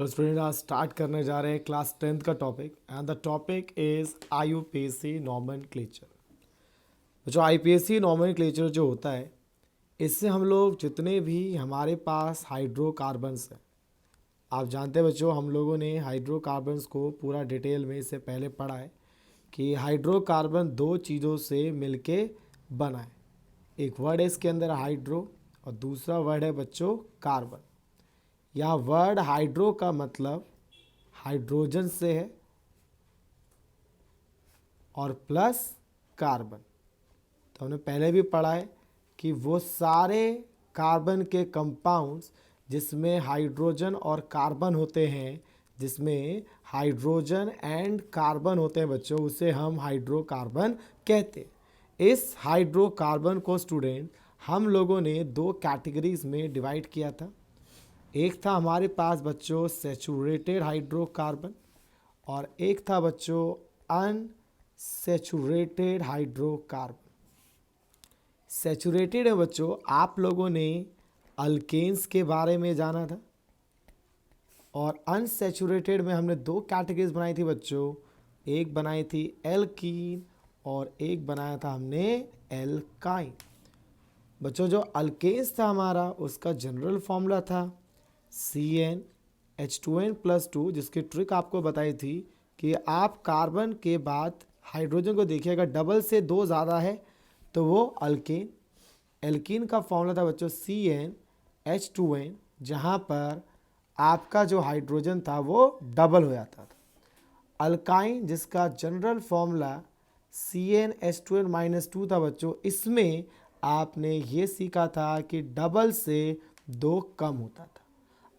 Hello student, आज start करने जा रहे हैं क्लास 10th का topic and the topic is IUPAC nomenclature. जो आईपीएसी नॉमेनक्लेचर जो होता है, इससे हम लोग जितने भी हमारे पास हाइड्रोकार्बन्स हैं, आप जानते हैं बच्चों, हम लोगों ने हाइड्रोकार्बन्स को पूरा डिटेल में इससे पहले पढ़ा है कि हाइड्रोकार्बन दो चीज़ों से मिलके बना है। एक वर्ड है इसके अंदर हाइड्रो और दूसरा वर्ड है बच्चों कार्बन। यह वर्ड हाइड्रो का मतलब हाइड्रोजन से है और प्लस कार्बन। तो हमने पहले भी पढ़ा है कि वो सारे कार्बन के कंपाउंड्स जिसमें हाइड्रोजन और कार्बन होते हैं, जिसमें हाइड्रोजन एंड कार्बन होते हैं बच्चों, उसे हम हाइड्रोकार्बन कहते हैं। इस हाइड्रोकार्बन को स्टूडेंट हम लोगों ने दो कैटेगरीज में डिवाइड किया था। एक था हमारे पास बच्चों सैचुरेटेड हाइड्रोकार्बन और एक था बच्चों अनसैचुरेटेड हाइड्रोकार्बन। सैचुरेटेड है बच्चों, आप लोगों ने अल्केन्स के बारे में जाना था, और अनसैचुरेटेड में हमने दो कैटेगरीज बनाई थी बच्चों। एक बनाई थी एल्कीन और एक बनाया था हमने एल्काइन। बच्चों जो अल्केन्स था हमारा, उसका जनरल फॉर्मूला था CnH2n+2, जिसकी ट्रिक आपको बताई थी कि आप कार्बन के बाद हाइड्रोजन को देखिए, अगर डबल से दो ज़्यादा है तो वो अल्केन। एल्कीन का फॉर्मूला था बच्चों CnH2n, जहाँ पर आपका जो हाइड्रोजन था वो डबल हो जाता था। अल्काइन जिसका जनरल फॉर्मूला CnH2n-2 था बच्चों, इसमें आपने ये सीखा था कि डबल से दो कम होता था।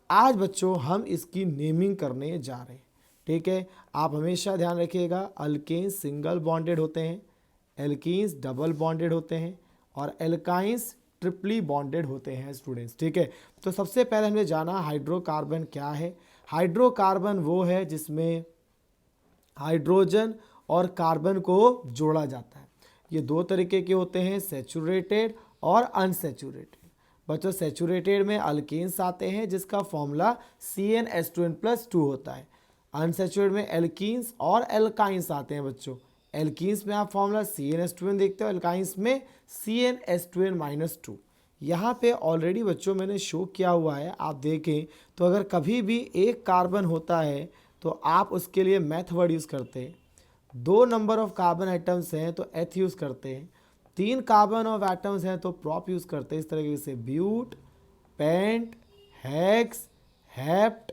आज बच्चों हम इसकी नेमिंग करने जा रहे हैं, ठीक है। आप हमेशा ध्यान रखिएगा, अल्केन्स सिंगल बॉन्डेड होते हैं, एल्कीन्स डबल बॉन्डेड होते हैं और एल्काइंस ट्रिपली बॉन्डेड होते हैं स्टूडेंट्स, ठीक है। तो सबसे पहले हमने जाना हाइड्रोकार्बन क्या है। हाइड्रोकार्बन वो है जिसमें हाइड्रोजन और कार्बन को जोड़ा जाता है। ये दो तरीके के होते हैं, सैचुरेटेड और अनसैचुरेटेड। बच्चों सैचुरेटेड में अल्केन्स आते हैं जिसका फॉर्मूला CnH2n+2 होता है। अनसैचुरेटेड में एल्कीन्स और एल्काइंस आते हैं बच्चों। एल्कीन्स में आप फॉर्मूला CnH2n देखते हो, एल्काइंस में CnH2n-2। यहाँ पे ऑलरेडी बच्चों मैंने शो किया हुआ है, आप देखें तो अगर कभी भी एक कार्बन होता है तो आप उसके लिए मैथ वर्ड यूज़ करते हैं। 2 नंबर ऑफ कार्बन आइटम्स हैं तो एथ यूज़ करते हैं। 3 कार्बन ऑफ एटम्स हैं तो प्रॉप यूज़ करते हैं। इस तरीके से but, pent, hex, hept,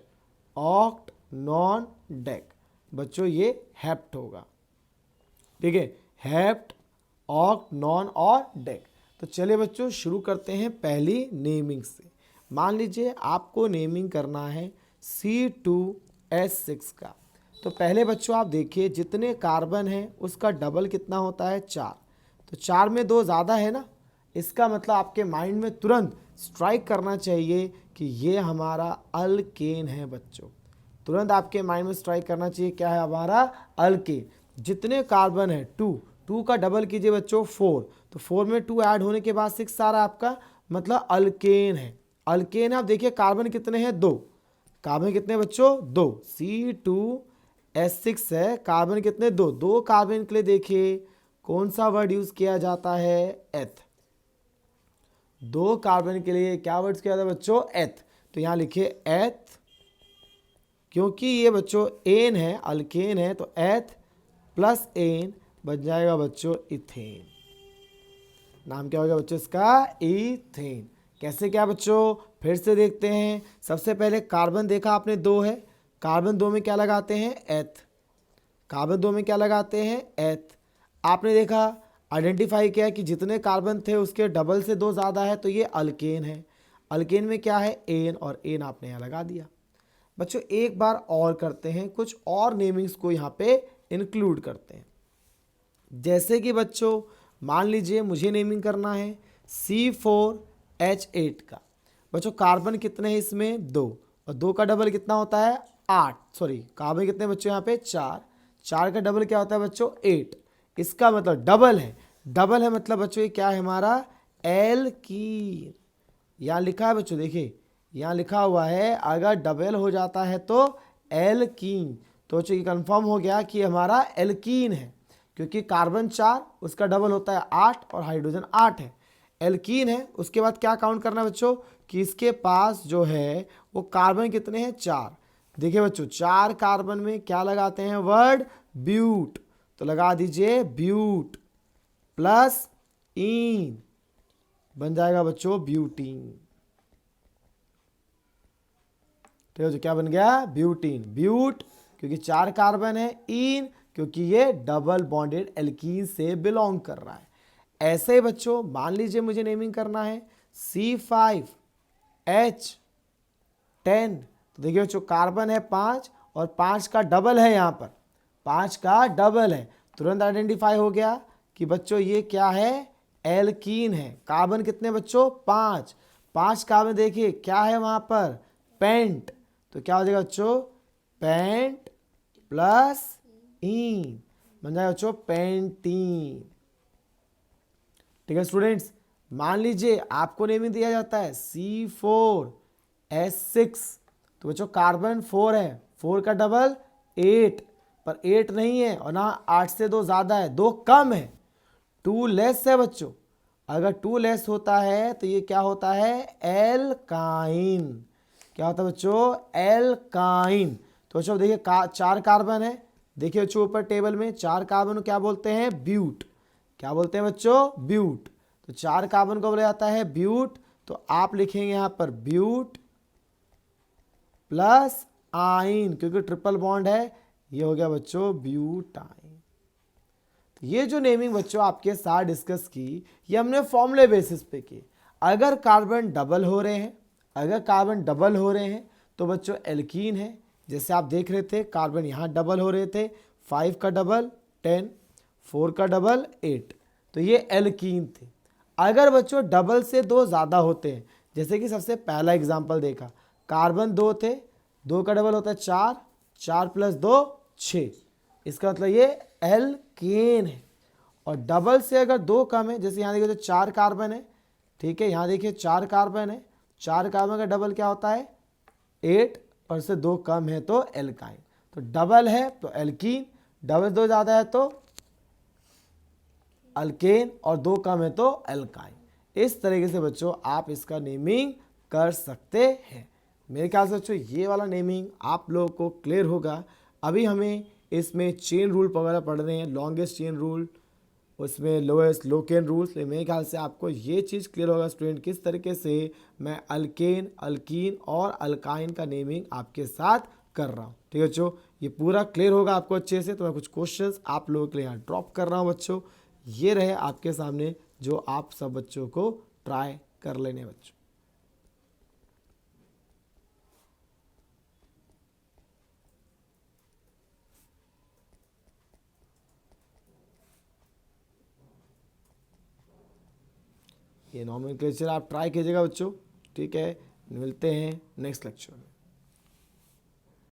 oct, non, dec. बच्चों ये हेप्ट होगा, ठीक है, हेप्ट, ऑक्ट, नॉन और डेक। तो चलिए बच्चों शुरू करते हैं पहली नेमिंग से। मान लीजिए आपको नेमिंग करना है C2H6 का। तो पहले बच्चों आप देखिए जितने कार्बन हैं उसका डबल कितना होता है, 4। तो 4 में 2 ज़्यादा है ना, इसका मतलब आपके माइंड में तुरंत स्ट्राइक करना चाहिए कि ये हमारा अल्केन है बच्चों। तुरंत आपके माइंड में स्ट्राइक करना चाहिए क्या है हमारा, अल्केन। जितने कार्बन है 2 का डबल कीजिए बच्चों 4, तो 4 में 2 ऐड होने के बाद 6 सारा आपका मतलब अल्केन है। अल्केन है, आप देखिए कार्बन कितने हैं, 2। कार्बन कितने बच्चों, 2। C2H6 है, कार्बन कितने, 2। 2 कार्बन के लिए देखिए कौन सा वर्ड यूज किया जाता है, एथ। 2 कार्बन के लिए क्या वर्ड किया जाता है बच्चों, एथ। तो यहां लिखिए एथ, क्योंकि ये बच्चों एन है, अल्केन है, तो एथ प्लस एन बन जाएगा बच्चों इथेन। नाम क्या होगा बच्चों इसका, इथेन। कैसे क्या बच्चों, फिर से देखते हैं। सबसे पहले कार्बन देखा आपने 2 है, कार्बन 2 में क्या लगाते हैं, एथ। कार्बन 2 में क्या लगाते हैं, एथ। आपने देखा आइडेंटिफाई किया कि जितने कार्बन थे उसके डबल से 2 ज़्यादा है, तो ये अल्केन है। अल्केन में क्या है, एन, और एन आपने यहाँ लगा दिया। बच्चों एक बार और करते हैं, कुछ और नेमिंग्स को यहाँ पे इंक्लूड करते हैं। जैसे कि बच्चों मान लीजिए मुझे नेमिंग करना है C4H8 का। बच्चों कार्बन कितने हैं इसमें, 2, और 2 का डबल कितना होता है, 8। सॉरी, कार्बन कितने बच्चों यहाँ पे, 4। 4 का डबल क्या होता है बच्चों, 8। इसका मतलब डबल है, डबल है मतलब बच्चों ये क्या है हमारा, एल्कीन। यहाँ लिखा है बच्चों देखिए यहाँ लिखा हुआ है अगर डबल हो जाता है तो एल्कीन। तो ये कंफर्म हो गया कि हमारा एल्कीन है, क्योंकि कार्बन 4 उसका डबल होता है 8 और हाइड्रोजन 8 है, एल्कीन है। उसके बाद क्या काउंट करना है बच्चों कि इसके पास जो है वो कार्बन कितने हैं 4। देखिए बच्चों 4 कार्बन में क्या लगाते हैं वर्ड ब्यूट, तो लगा दीजिए ब्यूट प्लस इन, बन जाएगा बच्चों ब्यूटीन। ठीक है, जो क्या बन गया ब्यूटीन। ब्यूट क्योंकि 4 कार्बन है, इन क्योंकि ये डबल बॉन्डेड एल्कीन से बिलोंग कर रहा है। ऐसे ही बच्चों मान लीजिए मुझे नेमिंग करना है C5H10, तो देखिए बच्चों कार्बन है 5 और 5 का डबल है, यहाँ पर 5 का डबल है, तुरंत आइडेंटिफाई हो गया कि बच्चों ये क्या है एल्कीन है। कार्बन कितने बच्चों 5, 5 कार्बन देखिए क्या है वहाँ पर पेंट, तो क्या हो जाएगा बच्चों पेंट प्लस इन, बन जाएगा बच्चों पेंटीन। ठीक है स्टूडेंट्स, मान लीजिए आपको नेमिंग दिया जाता है C4H6, तो बच्चों कार्बन 4 है, 4 का डबल 8, पर 8 नहीं है और ना 8 से 2 ज़्यादा है, 2 कम है, 2 लेस है बच्चों। अगर 2 लेस होता है तो ये क्या होता है एल्काइन। क्या होता है बच्चों एल्काइन। तो बच्चों देखिए 4 कार्बन है, देखिए बच्चों ऊपर टेबल में 4 कार्बन को क्या बोलते हैं ब्यूट, क्या बोलते हैं बच्चों ब्यूट। तो 4 कार्बन को बोला जाता है ब्यूट, तो आप लिखेंगे यहां पर ब्यूट प्लस आइन, क्योंकि ट्रिपल बॉन्ड है, ये हो गया बच्चों ब्यूटाइन। तो ये जो नेमिंग बच्चों आपके साथ डिस्कस की, ये हमने फॉर्मूले बेसिस पे की। अगर कार्बन डबल हो रहे हैं, अगर कार्बन डबल हो रहे हैं तो बच्चों एल्कीन है। जैसे आप देख रहे थे कार्बन यहाँ डबल हो रहे थे, 5 का डबल 10, 4 का डबल 8, तो ये एल्कीन थे। अगर बच्चों डबल से 2 ज़्यादा होते हैं, जैसे कि सबसे पहला एग्जाम्पल देखा, कार्बन 2 थे, 2 का डबल होता है 4, 4 प्लस 2 6, इसका मतलब ये एल्केन है। और डबल से अगर 2 कम है, जैसे यहाँ देखिए तो 4 कार्बन है, ठीक है, यहाँ देखिए 4 कार्बन है, 4 कार्बन का डबल क्या होता है 8, और से 2 कम है तो एल्काइन। तो डबल है तो एल्कीन, डबल 2 ज़्यादा है तो अल्केन, और 2 कम है तो एल्काइन। इस तरीके से बच्चों आप इसका नेमिंग कर सकते हैं। मेरे ख्याल से बच्चों ये वाला नेमिंग आप लोगों को क्लियर होगा। अभी हमें इसमें चेन रूल वगैरह पढ़ रहे हैं, लॉन्गेस्ट चेन रूल, उसमें लोएस्ट लोकेन रूल्स। मेरे ख्याल से आपको ये चीज़ क्लियर होगा स्टूडेंट किस तरीके से मैं अल्केन, अल्कीन और अल्काइन का नेमिंग आपके साथ कर रहा हूँ। ठीक है बच्चों, ये पूरा क्लियर होगा आपको अच्छे से। तो मैं कुछ क्वेश्चंस आप लोगों के लिए यहाँ ड्रॉप कर रहा हूँ बच्चों, ये रहे आपके सामने, जो आप सब बच्चों को ट्राई कर लेने बच्चों। ये नॉमेनक्लेचर आप ट्राई कीजिएगा बच्चों, ठीक है। मिलते हैं नेक्स्ट लेक्चर में।